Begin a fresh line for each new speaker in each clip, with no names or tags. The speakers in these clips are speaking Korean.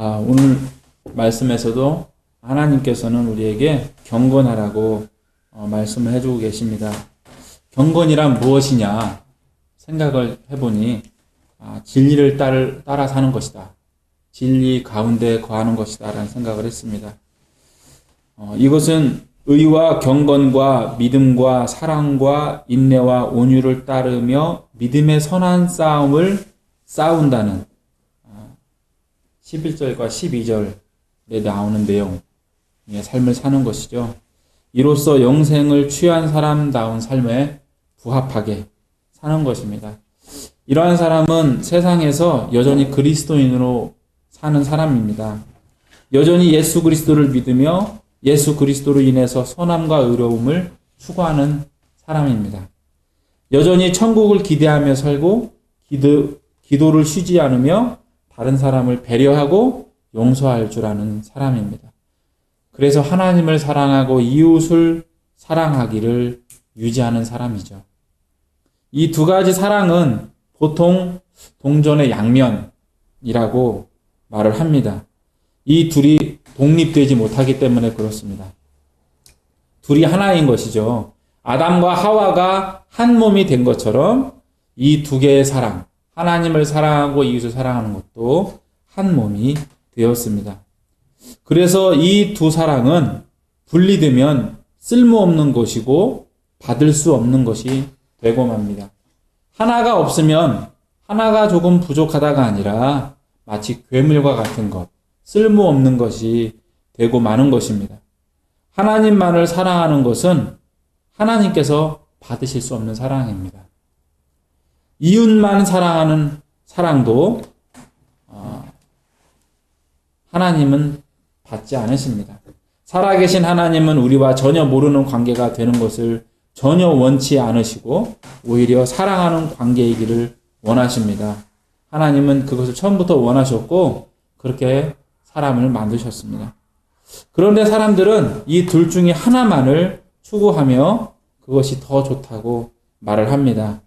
오늘 말씀에서도 하나님께서는 우리에게 경건하라고 말씀을 해주고 계십니다. 경건이란 무엇이냐 생각을 해보니 진리를 따라 사는 것이다. 진리 가운데 거하는 것이다 라는 생각을 했습니다. 이것은 의와 경건과 믿음과 사랑과 인내와 온유를 따르며 믿음의 선한 싸움을 싸운다는 11절과 12절에 나오는 내용의 삶을 사는 것이죠. 이로써 영생을 취한 사람다운 삶에 부합하게 사는 것입니다. 이러한 사람은 세상에서 여전히 그리스도인으로 사는 사람입니다. 여전히 예수 그리스도를 믿으며 예수 그리스도로 인해서 선함과 의로움을 추구하는 사람입니다. 여전히 천국을 기대하며 살고 기도를 쉬지 않으며 다른 사람을 배려하고 용서할 줄 아는 사람입니다. 그래서 하나님을 사랑하고 이웃을 사랑하기를 유지하는 사람이죠. 이 두 가지 사랑은 보통 동전의 양면이라고 말을 합니다. 이 둘이 독립되지 못하기 때문에 그렇습니다. 둘이 하나인 것이죠. 아담과 하와가 한 몸이 된 것처럼 이 두 개의 사랑, 하나님을 사랑하고 이웃을 사랑하는 것도 한 몸이 되었습니다. 그래서 이 두 사랑은 분리되면 쓸모없는 것이고 받을 수 없는 것이 되고 맙니다. 하나가 없으면 하나가 조금 부족하다가 아니라 마치 괴물과 같은 것, 쓸모없는 것이 되고 마는 것입니다. 하나님만을 사랑하는 것은 하나님께서 받으실 수 없는 사랑입니다. 이웃만 사랑하는 사랑도 하나님은 받지 않으십니다. 살아계신 하나님은 우리와 전혀 모르는 관계가 되는 것을 전혀 원치 않으시고 오히려 사랑하는 관계이기를 원하십니다. 하나님은 그것을 처음부터 원하셨고 그렇게 사람을 만드셨습니다. 그런데 사람들은 이 둘 중에 하나만을 추구하며 그것이 더 좋다고 말을 합니다.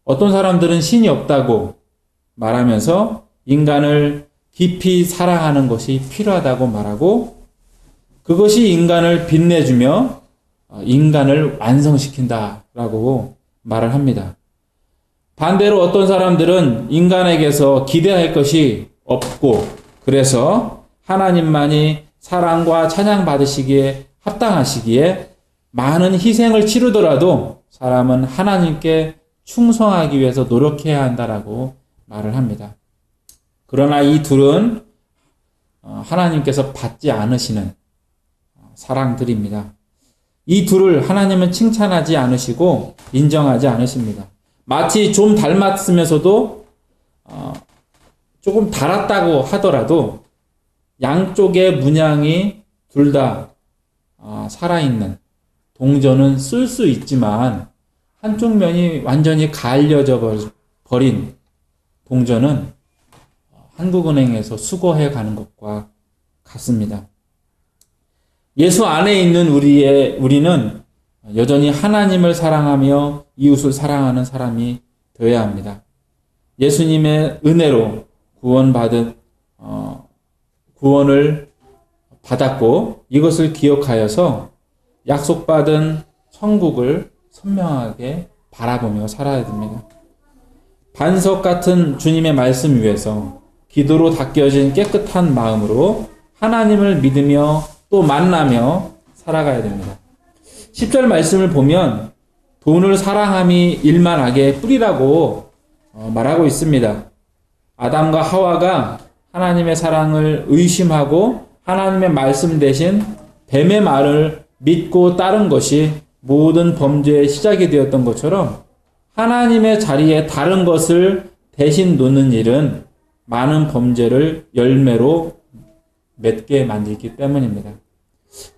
어떤 사람들은 신이 없다고 말하면서 인간을 깊이 사랑하는 것이 필요하다고 말하고 그것이 인간을 빛내주며 인간을 완성시킨다라고 말을 합니다. 반대로 어떤 사람들은 인간에게서 기대할 것이 없고 그래서 하나님만이 사랑과 찬양 받으시기에 합당하시기에 많은 희생을 치르더라도 사람은 하나님께 충성하기 위해서 노력해야 한다라고 말을 합니다. 그러나 이 둘은 하나님께서 받지 않으시는 사랑들입니다. 이 둘을 하나님은 칭찬하지 않으시고 인정하지 않으십니다. 마치 좀 닮았으면서도 조금 달았다고 하더라도 양쪽의 문양이 둘 다 살아있는 동전은 쓸 수 있지만 한쪽 면이 완전히 갈려져 버린 동전은 한국은행에서 수거해 가는 것과 같습니다. 예수 안에 있는 우리는 여전히 하나님을 사랑하며 이웃을 사랑하는 사람이 되어야 합니다. 예수님의 은혜로 구원을 받았고 이것을 기억하여서 약속받은 천국을 선명하게 바라보며 살아야 됩니다. 반석 같은 주님의 말씀 위에서 기도로 닦여진 깨끗한 마음으로 하나님을 믿으며 또 만나며 살아가야 됩니다. 10절 말씀을 보면 돈을 사랑함이 일만하게 뿌리라고 말하고 있습니다. 아담과 하와가 하나님의 사랑을 의심하고 하나님의 말씀 대신 뱀의 말을 믿고 따른 것이 모든 범죄의 시작이 되었던 것처럼 하나님의 자리에 다른 것을 대신 놓는 일은 많은 범죄를 열매로 맺게 만들기 때문입니다.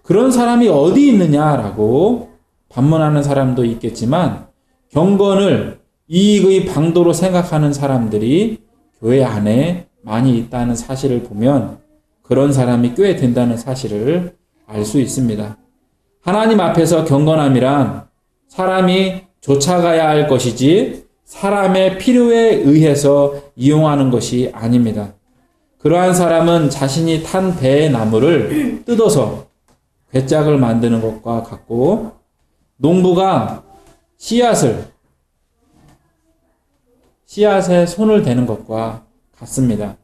그런 사람이 어디 있느냐라고 반문하는 사람도 있겠지만 경건을 이익의 방도로 생각하는 사람들이 교회 안에 많이 있다는 사실을 보면 그런 사람이 꽤 된다는 사실을 알 수 있습니다. 하나님 앞에서 경건함이란 사람이 쫓아가야 할 것이지 사람의 필요에 의해서 이용하는 것이 아닙니다. 그러한 사람은 자신이 탄 배의 나무를 뜯어서 괴짝을 만드는 것과 같고, 농부가 씨앗에 손을 대는 것과 같습니다.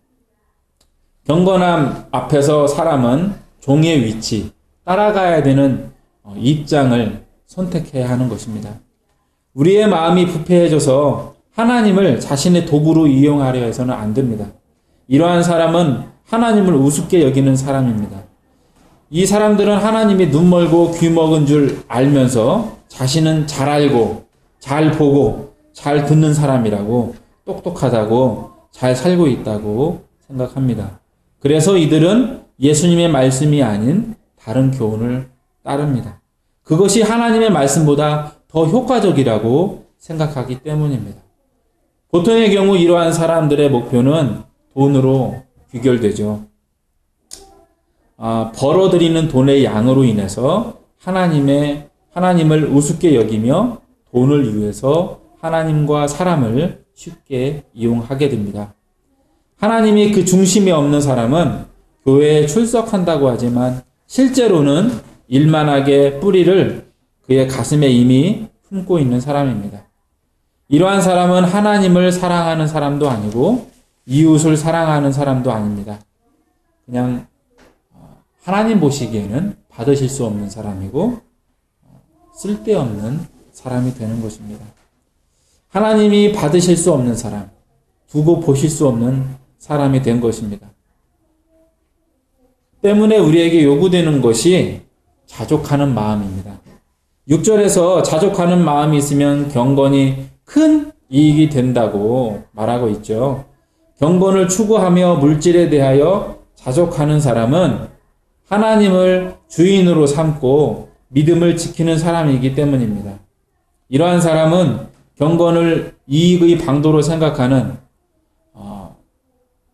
경건함 앞에서 사람은 종의 위치, 따라가야 되는 입장을 선택해야 하는 것입니다. 우리의 마음이 부패해져서 하나님을 자신의 도구로 이용하려 해서는 안 됩니다. 이러한 사람은 하나님을 우습게 여기는 사람입니다. 이 사람들은 하나님이 눈멀고 귀먹은 줄 알면서 자신은 잘 알고 잘 보고 잘 듣는 사람이라고, 똑똑하다고, 잘 살고 있다고 생각합니다. 그래서 이들은 예수님의 말씀이 아닌 다른 교훈을 따릅니다. 그것이 하나님의 말씀보다 더 효과적이라고 생각하기 때문입니다. 보통의 경우 이러한 사람들의 목표는 돈으로 귀결되죠. 벌어들이는 돈의 양으로 인해서 하나님을 우습게 여기며 돈을 위해서 하나님과 사람을 쉽게 이용하게 됩니다. 하나님이 그 중심에 없는 사람은 교회에 출석한다고 하지만 실제로는 일만하게 뿌리를 그의 가슴에 이미 품고 있는 사람입니다. 이러한 사람은 하나님을 사랑하는 사람도 아니고 이웃을 사랑하는 사람도 아닙니다. 그냥 하나님 보시기에는 받으실 수 없는 사람이고 쓸데없는 사람이 되는 것입니다. 하나님이 받으실 수 없는 사람, 두고 보실 수 없는 사람이 된 것입니다. 때문에 우리에게 요구되는 것이 자족하는 마음입니다. 6절에서 자족하는 마음이 있으면 경건이 큰 이익이 된다고 말하고 있죠. 경건을 추구하며 물질에 대하여 자족하는 사람은 하나님을 주인으로 삼고 믿음을 지키는 사람이기 때문입니다. 이러한 사람은 경건을 이익의 방도로 생각하는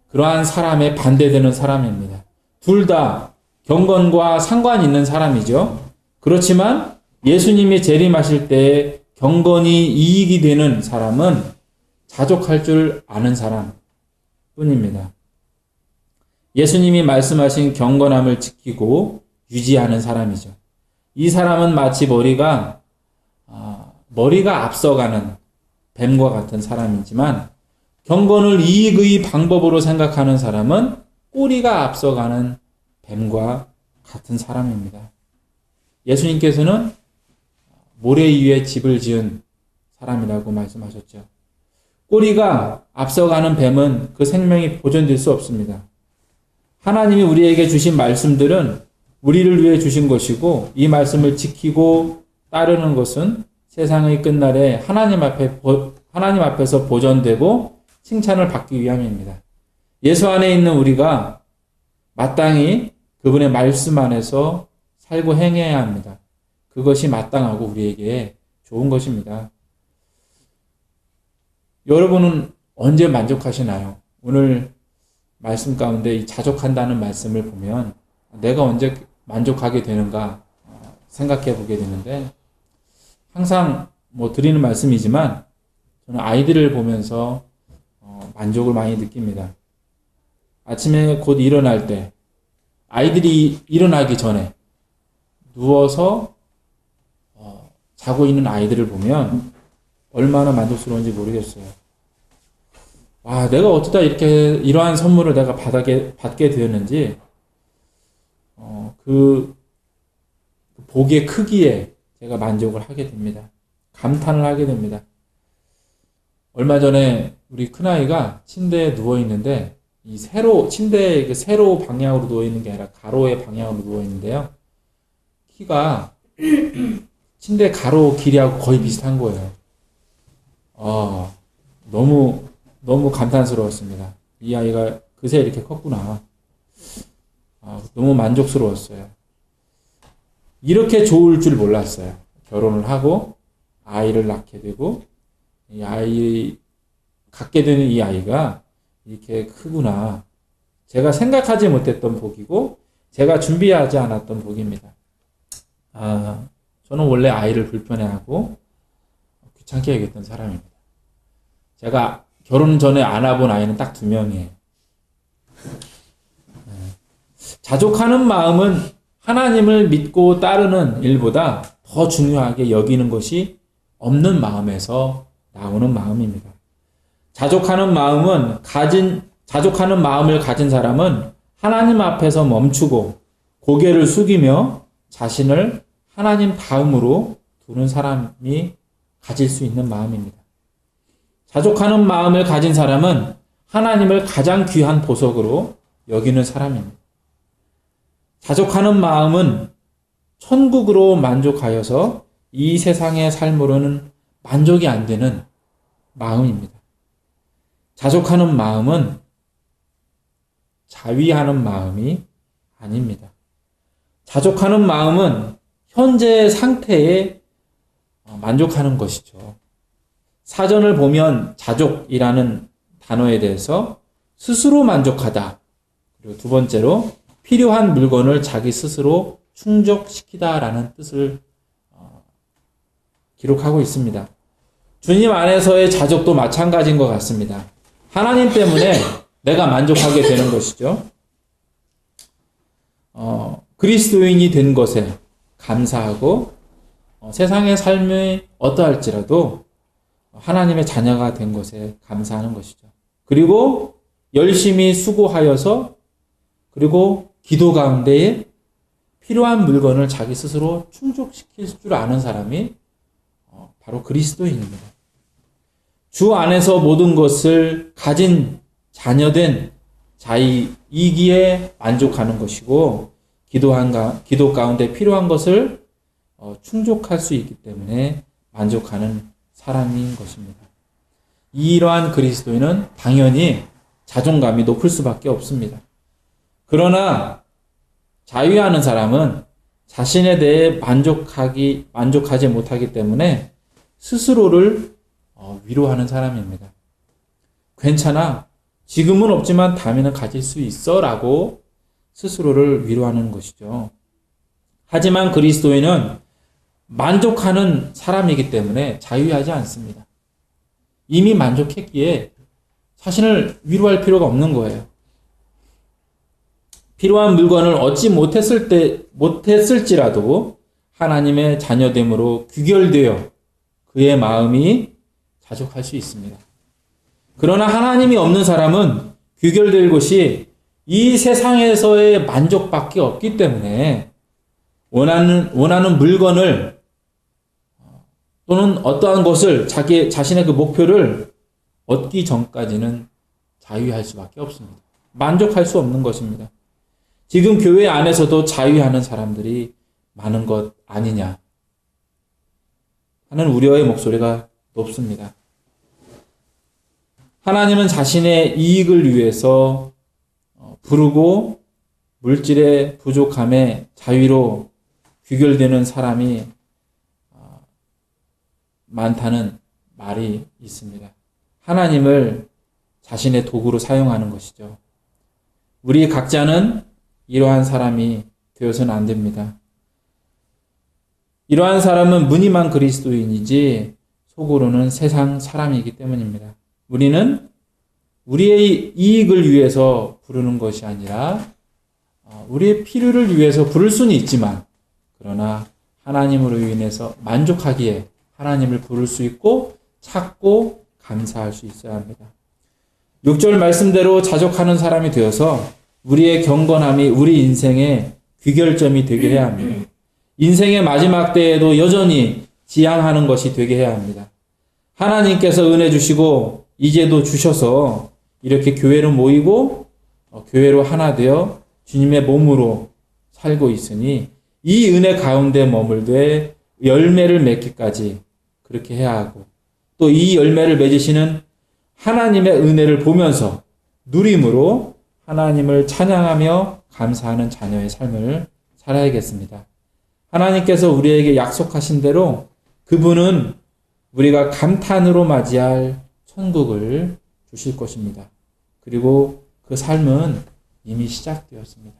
그러한 사람에 반대되는 사람입니다. 둘 다 경건과 상관 있는 사람이죠. 그렇지만 예수님이 재림하실 때 경건이 이익이 되는 사람은 자족할 줄 아는 사람 뿐입니다. 예수님이 말씀하신 경건함을 지키고 유지하는 사람이죠. 이 사람은 마치 머리가 앞서가는 뱀과 같은 사람이지만 경건을 이익의 방법으로 생각하는 사람은 꼬리가 앞서가는 뱀과 같은 사람입니다. 예수님께서는 모래 위에 집을 지은 사람이라고 말씀하셨죠. 꼬리가 앞서가는 뱀은 그 생명이 보존될 수 없습니다. 하나님이 우리에게 주신 말씀들은 우리를 위해 주신 것이고 이 말씀을 지키고 따르는 것은 세상의 끝날에 하나님 앞에서 보존되고 칭찬을 받기 위함입니다. 예수 안에 있는 우리가 마땅히 그분의 말씀 안에서 살고 행해야 합니다. 그것이 마땅하고 우리에게 좋은 것입니다. 여러분은 언제 만족하시나요? 오늘 말씀 가운데 이 자족한다는 말씀을 보면 내가 언제 만족하게 되는가 생각해 보게 되는데 항상 드리는 말씀이지만 저는 아이들을 보면서 만족을 많이 느낍니다. 아침에 곧 일어날 때 아이들이 일어나기 전에 누워서 자고 있는 아이들을 보면 얼마나 만족스러운지 모르겠어요. 내가 어쩌다 이러한 선물을 내가 받게 되었는지 그 복의 크기에 제가 만족을 하게 됩니다. 감탄을 하게 됩니다. 얼마 전에 우리 큰아이가 침대에 누워있는데 침대의 세로 방향으로 누워있는 게 아니라 가로의 방향으로 누워있는데요. 키가 침대 가로 길이하고 거의 비슷한 거예요. 너무 감탄스러웠습니다. 이 아이가 그새 이렇게 컸구나. 너무 만족스러웠어요. 이렇게 좋을 줄 몰랐어요. 결혼을 하고 아이를 낳게 되고 갖게 되는 이 아이가 이렇게 크구나. 제가 생각하지 못했던 복이고 제가 준비하지 않았던 복입니다. 저는 원래 아이를 불편해하고 귀찮게 여겼던 사람입니다. 제가 결혼 전에 안아본 아이는 딱 2명이에요. 자족하는 마음은 하나님을 믿고 따르는 일보다 더 중요하게 여기는 것이 없는 마음에서 나오는 마음입니다. 자족하는 마음을 가진 사람은 하나님 앞에서 멈추고 고개를 숙이며 자신을 하나님 다음으로 두는 사람이 가질 수 있는 마음입니다. 자족하는 마음을 가진 사람은 하나님을 가장 귀한 보석으로 여기는 사람입니다. 자족하는 마음은 천국으로 만족하여서 이 세상의 삶으로는 만족이 안 되는 마음입니다. 자족하는 마음은 자위하는 마음이 아닙니다. 자족하는 마음은 현재의 상태에 만족하는 것이죠. 사전을 보면 자족이라는 단어에 대해서 스스로 만족하다. 그리고 두 번째로 필요한 물건을 자기 스스로 충족시키다라는 뜻을 기록하고 있습니다. 주님 안에서의 자족도 마찬가지인 것 같습니다. 하나님 때문에 내가 만족하게 되는 것이죠. 그리스도인이 된 것에 감사하고 세상의 삶이 어떠할지라도 하나님의 자녀가 된 것에 감사하는 것이죠. 그리고 열심히 수고하여서 그리고 기도 가운데에 필요한 물건을 자기 스스로 충족시킬 줄 아는 사람이 바로 그리스도인입니다. 주 안에서 모든 것을 가진 자녀된 자이기에 만족하는 것이고 기도 가운데 필요한 것을 충족할 수 있기 때문에 만족하는 사람인 것입니다. 이러한 그리스도인은 당연히 자존감이 높을 수밖에 없습니다. 그러나 자위하는 사람은 자신에 대해 만족하지 못하기 때문에 스스로를 위로하는 사람입니다. 괜찮아. 지금은 없지만 다음에는 가질 수 있어 라고 스스로를 위로하는 것이죠. 하지만 그리스도인은 만족하는 사람이기 때문에 자유하지 않습니다. 이미 만족했기에 자신을 위로할 필요가 없는 거예요. 필요한 물건을 얻지 못했을지라도 하나님의 자녀됨으로 귀결되어 그의 마음이 자족할 수 있습니다. 그러나 하나님이 없는 사람은 귀결될 것이 이 세상에서의 만족밖에 없기 때문에 원하는 물건을 또는 어떠한 것을 자신의 그 목표를 얻기 전까지는 자유할 수밖에 없습니다. 만족할 수 없는 것입니다. 지금 교회 안에서도 자유하는 사람들이 많은 것 아니냐 하는 우려의 목소리가 높습니다. 하나님은 자신의 이익을 위해서 부르고 물질의 부족함에 자유로 귀결되는 사람이 많다는 말이 있습니다. 하나님을 자신의 도구로 사용하는 것이죠. 우리 각자는 이러한 사람이 되어서는 안 됩니다. 이러한 사람은 무늬만 그리스도인이지 속으로는 세상 사람이기 때문입니다. 우리는 우리의 이익을 위해서 부르는 것이 아니라 우리의 필요를 위해서 부를 수는 있지만 그러나 하나님으로 인해서 만족하기에 하나님을 부를 수 있고 찾고 감사할 수 있어야 합니다. 6절 말씀대로 자족하는 사람이 되어서 우리의 경건함이 우리 인생의 귀결점이 되게 해야 합니다. 인생의 마지막 때에도 여전히 지향하는 것이 되게 해야 합니다. 하나님께서 은혜 주시고 이제도 주셔서 이렇게 교회로 모이고 교회로 하나 되어 주님의 몸으로 살고 있으니 이 은혜 가운데 머물되 열매를 맺기까지 그렇게 해야 하고 또 이 열매를 맺으시는 하나님의 은혜를 보면서 누림으로 하나님을 찬양하며 감사하는 자녀의 삶을 살아야겠습니다. 하나님께서 우리에게 약속하신 대로 그분은 우리가 감탄으로 맞이할 천국을 주실 것입니다. 그리고 그 삶은 이미 시작되었습니다.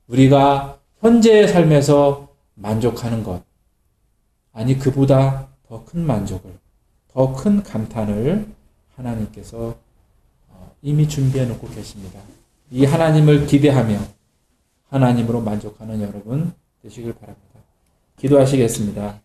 우리가 현재의 삶에서 만족하는 것, 아니 그보다 더 큰 만족을, 더 큰 감탄을 하나님께서 이미 준비해 놓고 계십니다. 이 하나님을 기대하며 하나님으로 만족하는 여러분 되시길 바랍니다. 기도하시겠습니다.